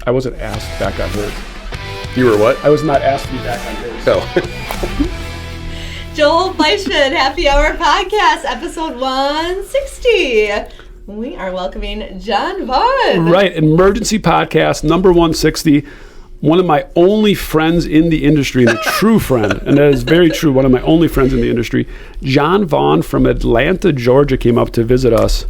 I wasn't asked back on hers. You were what? I was not asked to be back on hers. Oh. Joel Fleischman, Happy Hour Podcast, episode 160. We are welcoming Jon Vaughan. Right, emergency podcast, number 160. One of my only friends in the industry, and a true friend, and that is very true, one of my only friends in the industry. Jon Vaughan from Atlanta, Georgia, came up to visit us,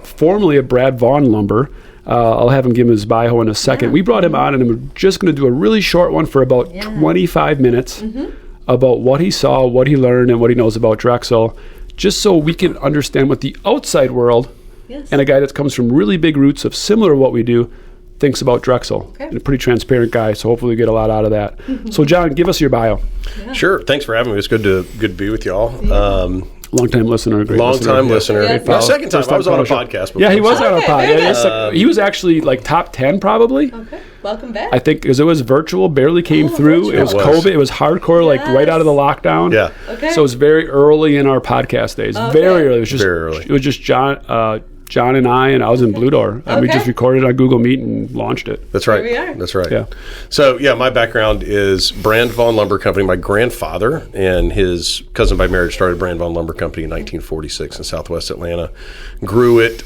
formerly at Brad Vaughan Lumber. I'll have him give his bio in a second. Yeah. We brought him on, and we're just going to do a really short one for about 25 minutes about what he saw, what he learned, and what he knows about Drexel, just so we can understand what the outside world, and a guy that comes from really big roots of similar to what we do, thinks about Drexel. Okay. And a pretty transparent guy, so hopefully we get a lot out of that. So, Jon, give us your bio. Yeah. Sure. Thanks for having me. It's good to be with y'all. Yeah. Long-time listener. Long-time listener. Yeah. My second time. I was on a podcast before. Yeah, he was on a podcast. He was actually like top 10 probably. Okay. Welcome back. I think because it was virtual, barely came through. Virtual. It was COVID. It was hardcore, like right out of the lockdown. Yeah. Okay. So it was very early in our podcast days. Okay. Very early. It was just very early. It was just John and I was in Blue Door, and we just recorded on Google Meet and launched it. That's right. Here we are. That's right. Yeah. So, my background is Brand Vaughan Lumber Company. My grandfather and his cousin by marriage started Brand Vaughan Lumber Company in 1946 in Southwest Atlanta. Grew it.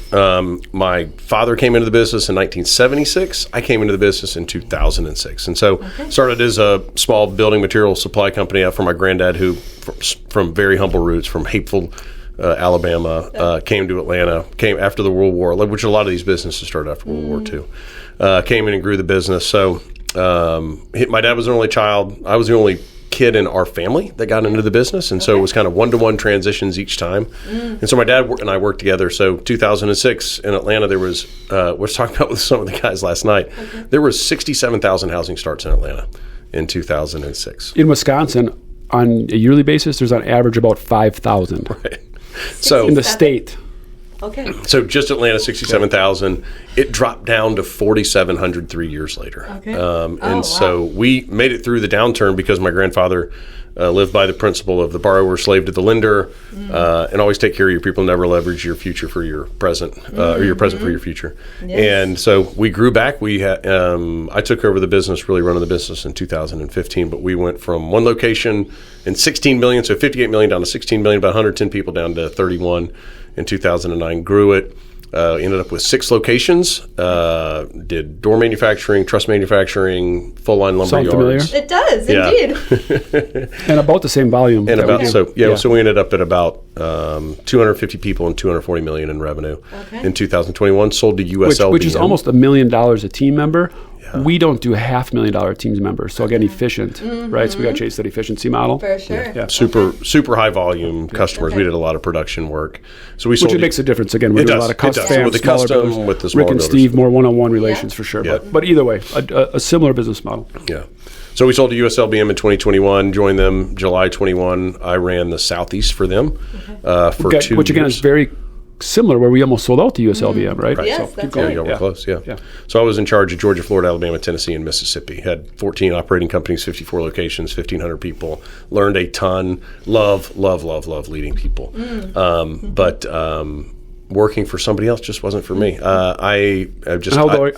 My father came into the business in 1976. I came into the business in 2006. And so started as a small building material supply company out for my granddad, who from very humble roots, from Hapeville, Alabama, came to Atlanta, came after the World War, which a lot of these businesses started after World War II. Came in and grew the business. So my dad was an only child. I was the only kid in our family that got into the business. And so it was kind of one-to-one transitions each time. And so my dad and I worked together. So 2006 in Atlanta, there was, we were talking about with some of the guys last night, there was 67,000 housing starts in Atlanta in 2006. In Wisconsin, on a yearly basis, there's on average about 5,000. Right. So in the state. Okay. So just Atlanta, 67,000. It dropped down to 4,700 3 years later. Okay. So we made it through the downturn because my grandfather lived by the principle of the borrower slave to the lender, and always take care of your people, never leverage your future for your present, or your present for your future. Yes. And so we grew back. We had, I took over the business, really running the business in 2015, but we went from one location and 16 million, so 58 million down to 16 million, about 110 people down to 31 in 2009, grew it. Ended up with 6 locations, did door manufacturing, truss manufacturing, full line lumber yards. It does, indeed. And about the same volume. And about, so we ended up at about 250 people and $240 million in revenue in 2021, sold to US LBM. Which is almost $1 million a team member. We don't do $500,000 team members. So again, efficient, right? So we got to chase that efficiency model. For sure. Yeah. Super high volume customers. We did a lot of production work. So we sold. Which makes a difference. Again, we do a lot of custom with the custom, with the smaller Rick and builders. Steve, more one-on-one relations for sure. Yeah. But either way, a similar business model. Yeah. So we sold to US LBM in 2021, joined them July 21. I ran the Southeast for them for 2 years. Which again is very similar, where we almost sold out to US LBM, right? Yes, so that's right. Yeah, we're close, yeah. So I was in charge of Georgia, Florida, Alabama, Tennessee, and Mississippi. Had 14 operating companies, 54 locations, 1,500 people. Learned a ton. Love leading people. But working for somebody else just wasn't for me. How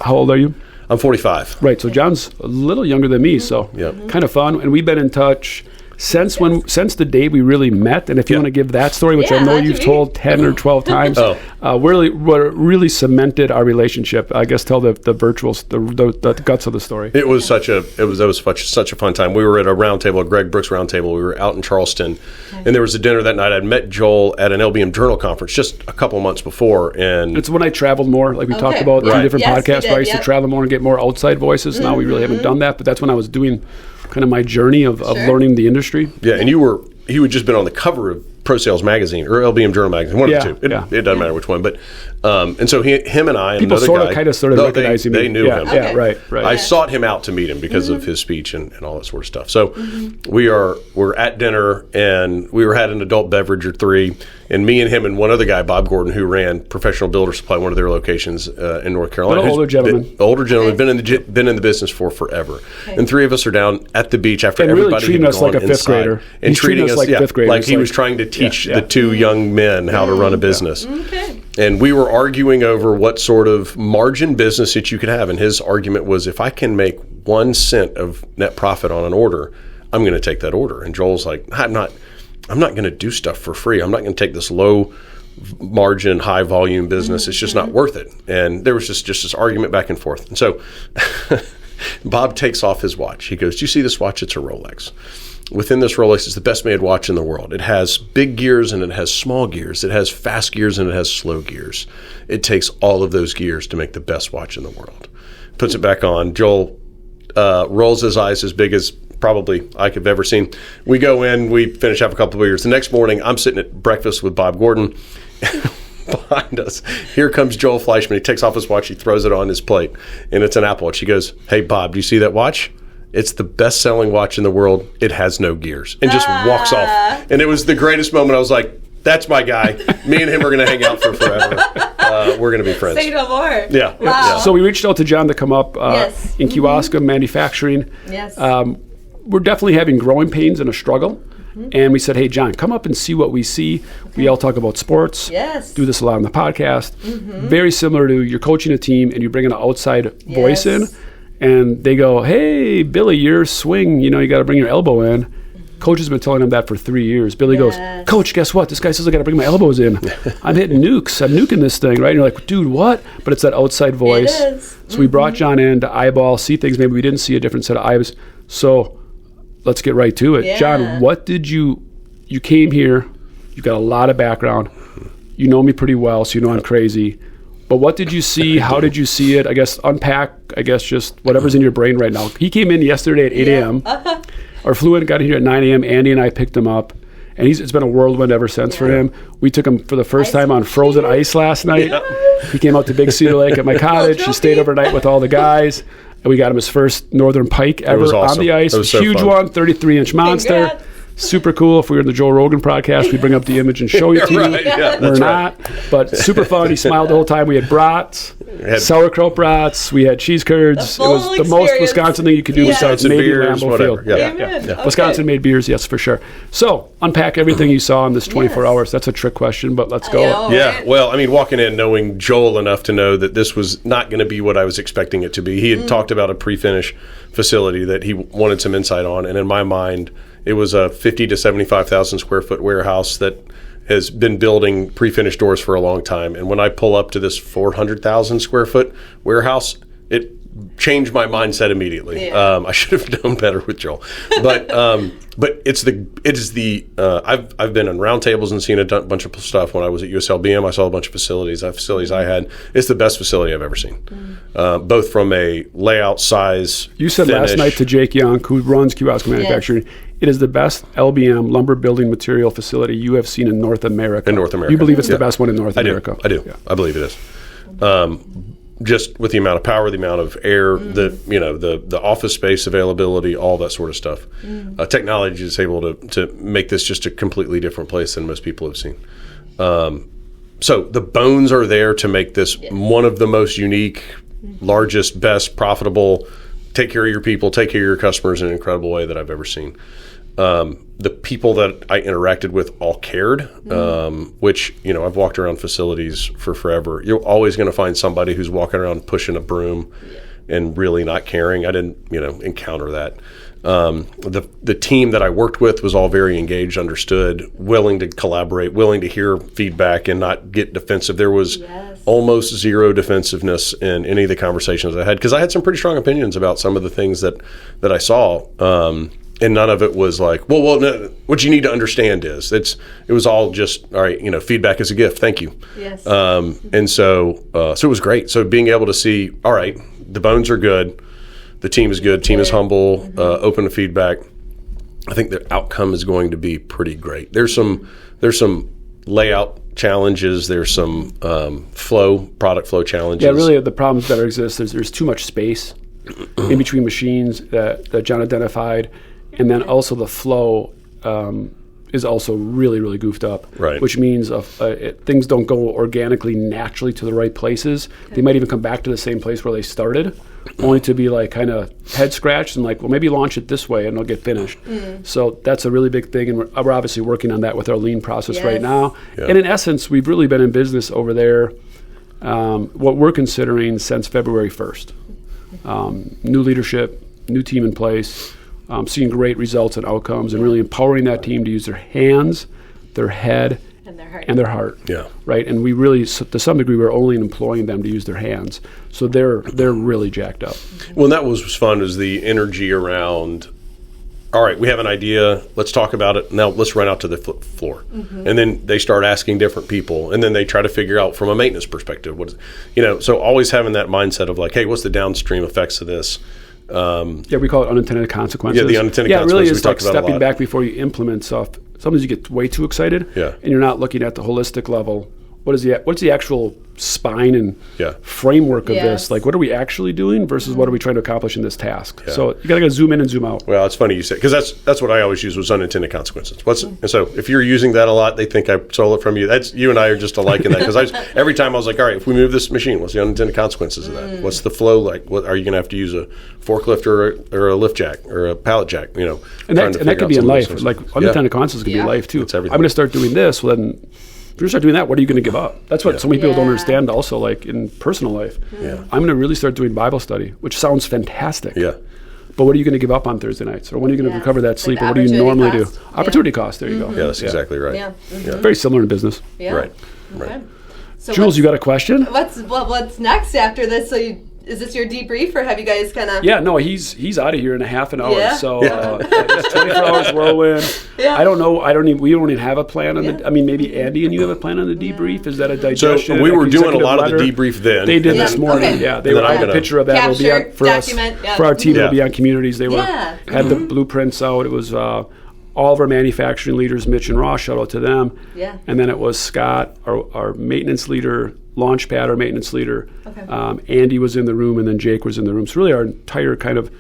old are you? I'm 45. Right, so John's a little younger than me, so kind of fun. And we've been in touch since the day we really met. And if you want to give that story, which I know you've told 10 or 12 times, really cemented our relationship. I guess tell the virtuals, the guts of the story. It was such a fun time. We were at a round table, a Greg Brooks round table. We were out in Charleston, and there was a dinner that night. I'd met Joel at an LBM Journal conference just a couple months before, and it's when I traveled more, like we talked about in different podcasts. Where I used to travel more and get more outside voices. Now we really haven't done that, but that's when I was doing kind of my journey of learning the industry. Yeah, and he had just been on the cover of Pro Sales Magazine or LBM Journal Magazine, one of the two. It doesn't matter which one, but and so him and I and people another guy, kind of started recognizing they knew him. Yeah, right. I sought him out to meet him because of his speech and all that sort of stuff. So we're at dinner, and we had an adult beverage or 3, and me and him and one other guy, Bob Gordon, who ran Professional Builder Supply, one of their locations in North Carolina. Older gentleman, been in the business for forever. Okay. And 3 of us are down at the beach after and everybody really treating us like a 5th grader. And treating us like 5th graders. Like he was trying to teach the 2 young men how to run a business. Okay. And we were arguing over what sort of margin business that you could have. And his argument was, if I can make 1 cent of net profit on an order, I'm going to take that order. And Joel's like, I'm not going to do stuff for free. I'm not going to take this low margin, high volume business. It's just not worth it. And there was just this argument back and forth. And so Bob takes off his watch. He goes, do you see this watch? It's a Rolex. Within this Rolex, it's the best made watch in the world. It has big gears and it has small gears. It has fast gears and it has slow gears. It takes all of those gears to make the best watch in the world. Puts it back on. Joel rolls his eyes as big as probably I could have ever seen. We go in, we finish up a couple of beers. The next morning, I'm sitting at breakfast with Bob Gordon. Behind us, here comes Joel Fleischman. He takes off his watch, he throws it on his plate, and it's an Apple Watch. He goes, hey, Bob, do you see that watch? It's the best-selling watch in the world. It has no gears. And just walks off. And it was the greatest moment. I was like, that's my guy. Me and him are going to hang out for forever. We're going to be friends. Say no more. Yeah. Wow. Yeah. So we reached out to John to come up in Kewaskum Mm-hmm. manufacturing. Yes. We're definitely having growing pains and a struggle. And we said, hey, John, come up and see what we see. We all talk about sports. Yes. Do this a lot on the podcast. Very similar to you're coaching a team and you bring an outside voice in. And they go, hey, Billy, your swing, you got to bring your elbow in. Coach has been telling him that for 3 years. Billy goes, Coach, guess what? This guy says I got to bring my elbows in. I'm hitting nukes. I'm nuking this thing, right? And you're like, dude, what? But it's that outside voice. It is. So we brought John in to eyeball, see things maybe we didn't see, a different set of eyes. So let's get right to it. Yeah. John, what did you came here, you've got a lot of background. You know me pretty well, so you know I'm crazy. But what did you see? How did you see it? I guess unpack, just whatever's in your brain right now. He came in yesterday at 8 a.m. Or flew in, got here at 9 a.m. Andy and I picked him up. And it's been a whirlwind ever since for him. We took him for the first time on frozen ice last night. He came out to Big Cedar Lake at my cottage. He stayed overnight with all the guys. And we got him his first Northern Pike ever on the ice. It was so huge fun. one, 33-inch monster. Congrats. Super cool. If we were in the Joe Rogan podcast, we'd bring up the image and show you to you. Right, yeah, We're that's not. But super fun. He smiled the whole time. We had brats, sauerkraut brats. We had cheese curds. The It was full the most experience. Wisconsin thing you could do besides Wisconsin maybe beers, Lambeau whatever. Field. Yeah. Amen. Okay. Wisconsin made beers, yes, for sure. So, unpack everything you saw in this 24 hours. That's a trick question, but let's go. know. Yeah, Right. well, I mean, walking in knowing Joel enough to know that this was not going to be what I was expecting it to be. He had talked about a pre-finish facility that he wanted some insight on, and in my mind, it was a 50 to 75,000 square foot warehouse that has been building pre-finished doors for a long time. And when I pull up to this 400,000 square foot warehouse, it changed my mindset immediately. Yeah. I should have known better with Joel, but I've been on round tables and seen a bunch of stuff. When I was at US LBM, I saw a bunch of facilities. I had. It's the best facility I've ever seen, both from a layout, size. You said finish. last night to Jake Young, who runs Kewaskum Manufacturing, it is the best LBM lumber building material facility you have seen in North America. You believe it's the best one in North America? I do. Yeah. I believe it is. Just with the amount of power, the amount of air, the office space availability, all that sort of stuff. Technology is able to make this just a completely different place than most people have seen. So the bones are there to make this one of the most unique, largest, best, profitable, take care of your people, take care of your customers in an incredible way that I've ever seen. The people that I interacted with all cared, which, I've walked around facilities for forever. You're always going to find somebody who's walking around pushing a broom and really not caring. I didn't, encounter that. The team that I worked with was all very engaged, understood, willing to collaborate, willing to hear feedback and not get defensive. There was almost zero defensiveness in any of the conversations I had, because I had some pretty strong opinions about some of the things that I saw. And none of it was like, well, no, what you need to understand is it was all just, all right, feedback is a gift. Thank you. Yes. And so it was great. So being able to see, all right, the bones are good. The team is good. Team is humble, open to feedback. I think the outcome is going to be pretty great. There's some layout challenges. There's some product flow challenges. Yeah, really the problems that exist, there's too much space in between machines that John identified. And then also the flow, is also really, really goofed up. Right. Which means things don't go organically, naturally to the right places. They might even come back to the same place where they started, only to be like kind of head scratched and like, well, maybe launch it this way and it'll get finished. So that's a really big thing, and we're obviously working on that with our lean process right now. Yeah. And in essence, we've really been in business over there, what we're considering since February 1st. New leadership, new team in place, seeing great results and outcomes, and really empowering that team to use their hands, their head, and their heart. Yeah. Right. And we really, to some degree, we're only employing them to use their hands. So they're really jacked up. Well, and that was fun, is the energy around, all right, we have an idea, let's talk about it, now let's run out to the floor. And then they start asking different people, and then they try to figure out from a maintenance perspective, so always having that mindset of like, hey, what's the downstream effects of this? We call it unintended consequences. Yeah, the unintended consequences. Yeah, it really is like stepping back before you implement stuff. Sometimes you get way too excited, and you're not looking at the holistic level. What's the actual spine and framework of this? Like, what are we actually doing versus what are we trying to accomplish in this task? Yeah. So you got to zoom in and zoom out. Well, it's funny you say, because that's what I always use, was unintended consequences. And so if you're using that a lot, they think I stole it from you. That's, you and I are just alike in that, because every time I was like, all right, if we move this machine, what's the unintended consequences of that? What's the flow like? What are you going to have to use, a forklift or a lift jack or a pallet jack? And that could be in life. Like unintended consequences could be in life too. It's everything. I'm going to start doing this. Well, then, if you start doing that, what are you going to give up? That's what so many people don't understand also, like in personal life. I'm going to really start doing Bible study, which sounds fantastic. But what are you going to give up on Thursday nights? Or when are you going to recover that sleep? Or what do you normally do? Opportunity cost. There you go. Yeah, that's exactly right. Yeah. Very similar in business. Right. Okay. So Jules, you got a question? What's next after this? So is this your debrief, or have you guys kind of? Yeah, no, he's out of here in a half an hour. So it's 24 hours whirlwind. I don't know. We don't even have a plan on the. I mean, maybe Andy and you have a plan on the debrief. Is that a digestion? So we were doing a lot of the debrief then. They did this morning. Okay. Yeah, they were having a picture of that. It'll be on for us, for our team. It'll be on communities. They had the blueprints out. It was all of our manufacturing leaders, Mitch and Ross. Shout out to them. Yeah. And then it was Scott, our maintenance leader. Launchpad, our maintenance leader. Andy was in the room, and then Jake was in the room. So really our entire kind of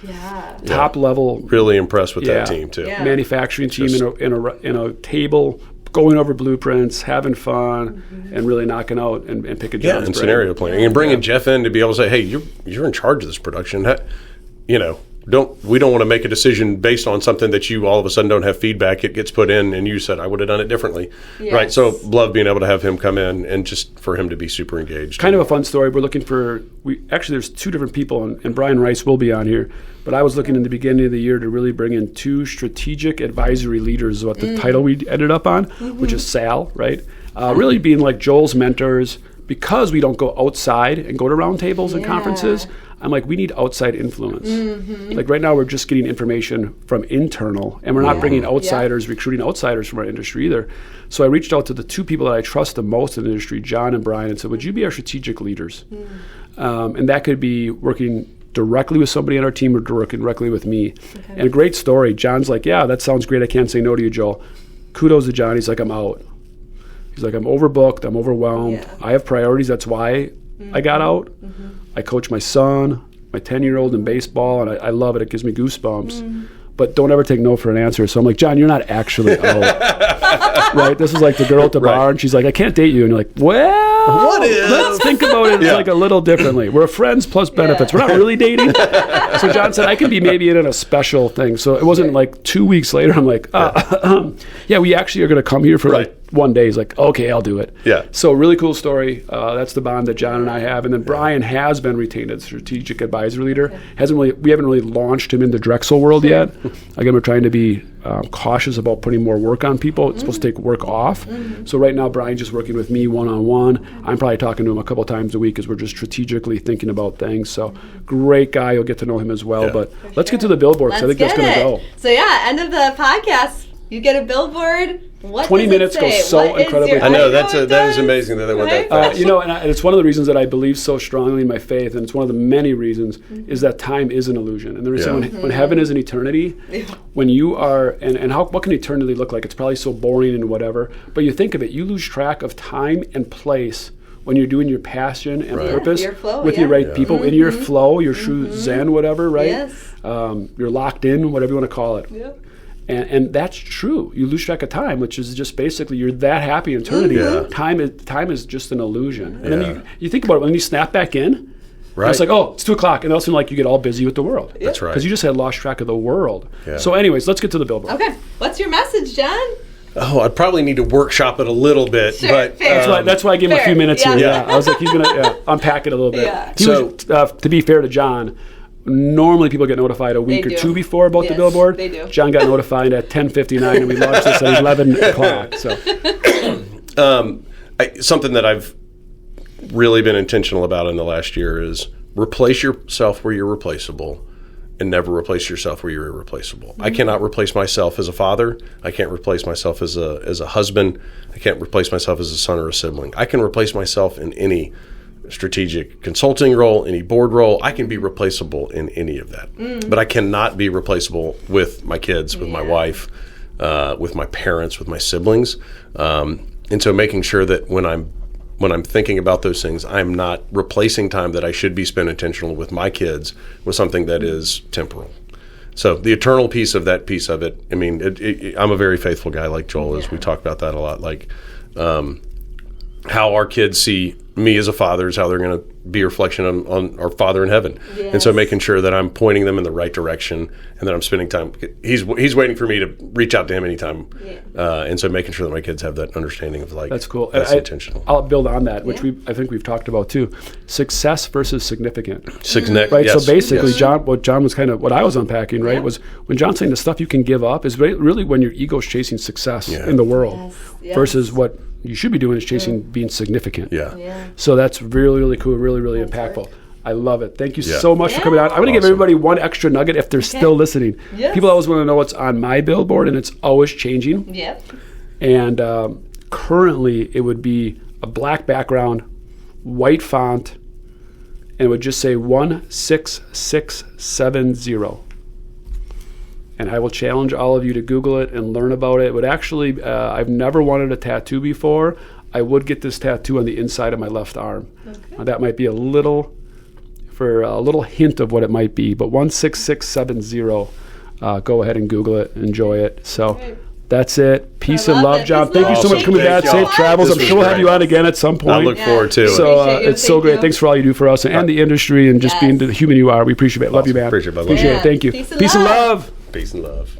top level. Really impressed with that team too. Manufacturing team in a table, going over blueprints, having fun, and really knocking out and picking John's brain. Scenario planning, and bringing Jeff in to be able to say, hey, you're in charge of this production. We don't want to make a decision based on something that you all of a sudden don't have feedback. It gets put in, and you said, I would have done it differently. Yes. Right? So love being able to have him come in and just for him to be super engaged. Kind of a fun story. We're looking for, there's two different people, and Brian Rice will be on here, but I was looking in the beginning of the year to really bring in 2 strategic advisory leaders, is what the title we ended up on, which is SAL, right? Really being like Joel's mentors, because we don't go outside and go to round tables and conferences. I'm like, we need outside influence. Like right now, we're just getting information from internal, and we're not bringing outsiders, recruiting outsiders from our industry either. So I reached out to the 2 people that I trust the most in the industry, John and Brian, and said, would you be our strategic leaders? And that could be working directly with somebody on our team or working directly with me. And a great story. John's like, yeah, that sounds great. I can't say no to you, Joel. Kudos to John. He's like, I'm out. He's like, I'm overbooked. I'm overwhelmed. I have priorities. That's why I got out. I coach my son, my 10-year-old in baseball, and I love it. It gives me goosebumps. But don't ever take no for an answer. So I'm like, John, you're not actually out. Right? This is like the girl at the bar, and she's like, I can't date you. And you're like, well, what is? Let's think about it like a little differently. We're friends plus benefits. We're not really dating. So John said, I can be maybe in a special thing. So it wasn't like 2 weeks later, I'm like, we actually are going to come here for like 1 day. He's like, okay, I'll do it. So really cool story. That's the bond that John and I have. And then Brian has been retained as strategic advisory leader. We haven't really launched him in the Drexel world yet. Again, we're trying to be cautious about putting more work on people. It's supposed to take work off. So right now, Brian's just working with me one-on-one. I'm probably talking to him a couple times a week as we're just strategically thinking about things. So great guy. You'll get to know him as well. But let's get to the billboard. I think that's going to go. So end of the podcast. You get a billboard. What 20 minutes goes so incredibly. I know that is amazing that they went that fast. And it's one of the reasons that I believe so strongly in my faith, and it's one of the many reasons is that time is an illusion. And there is when heaven is an eternity, when you are and what can eternity look like? It's probably so boring and whatever. But you think of it, you lose track of time and place when you're doing your passion and purpose with your right people in your flow, your true zen, whatever, right? Yes. You're locked in, whatever you want to call it. And that's true. You lose track of time, which is just basically you're that happy in eternity. Yeah. Time is just an illusion. And then you think about it, when you snap back in, Right. it's like, oh, it's 2 o'clock. And all of a sudden, like, you get all busy with the world. That's right. Because you just had lost track of the world. Yeah. So anyways, let's get to the Billboard. Okay. What's your message, John? Oh, I'd probably need to workshop it a little bit, Sure, but fair. That's why I gave him a few Fair. minutes Yeah. here. Yeah. I was like, he's going to unpack it a little bit. Yeah. To be fair to John, normally people get notified a week They or do. two before about the Yes, Billboard. they do. John got notified at 10:59, and we launched this at 11 o'clock. So something that I've really been intentional about in the last year is replace yourself where you're replaceable and never replace yourself where you're irreplaceable. I cannot replace myself as a father. I can't replace myself as a husband. I can't replace myself as a son or a sibling. I can replace myself in any strategic consulting role, any board role. I can be replaceable in any of that. But I cannot be replaceable with my kids, with my wife, with my parents, with my siblings. And so making sure that when I'm thinking about those things, I'm not replacing time that I should be spent intentional with my kids with something that is temporal. So the eternal piece of it, I mean, I'm a very faithful guy like Joel is. We talk about that a lot. Like how our kids see me as a father is how they're going to be a reflection on our Father in heaven. Yes. And so making sure that I'm pointing them in the right direction and that I'm spending time. He's waiting for me to reach out to him anytime. Yeah. And so making sure that my kids have that understanding of like, that's cool. that's intentional. I'll build on that, which I think we've talked about too. Success versus significant. Right. So basically, what John was what I was unpacking, right, was when John's saying the stuff you can give up is really when your ego's chasing success in the world versus what you should be doing is chasing being significant. Yeah. So that's really, really cool, really, really impactful. I love it. Thank you so much for coming out. I'm going to give Awesome. everybody one extra nugget if they're still listening. Yes. People always want to know what's on my billboard, and it's always changing. Yep. And currently, it would be a black background, white font, and it would just say 16670. And I will challenge all of you to Google it and learn about it. It would actually, I've never wanted a tattoo before. I would get this tattoo on the inside of my left arm. Okay. That might be a little hint of what it might be. But 16670, go ahead and Google it, enjoy it. So that's it. Peace and love, John. Thank you so much for coming back. Safe travels. I'm sure we'll have you on again at some point. I look forward to it. So it's so great. Thanks for all you do for us and the industry and just being the human you are. We appreciate it. Love you, man. Appreciate it. Appreciate it. Thank you. Peace and love. Peace and love.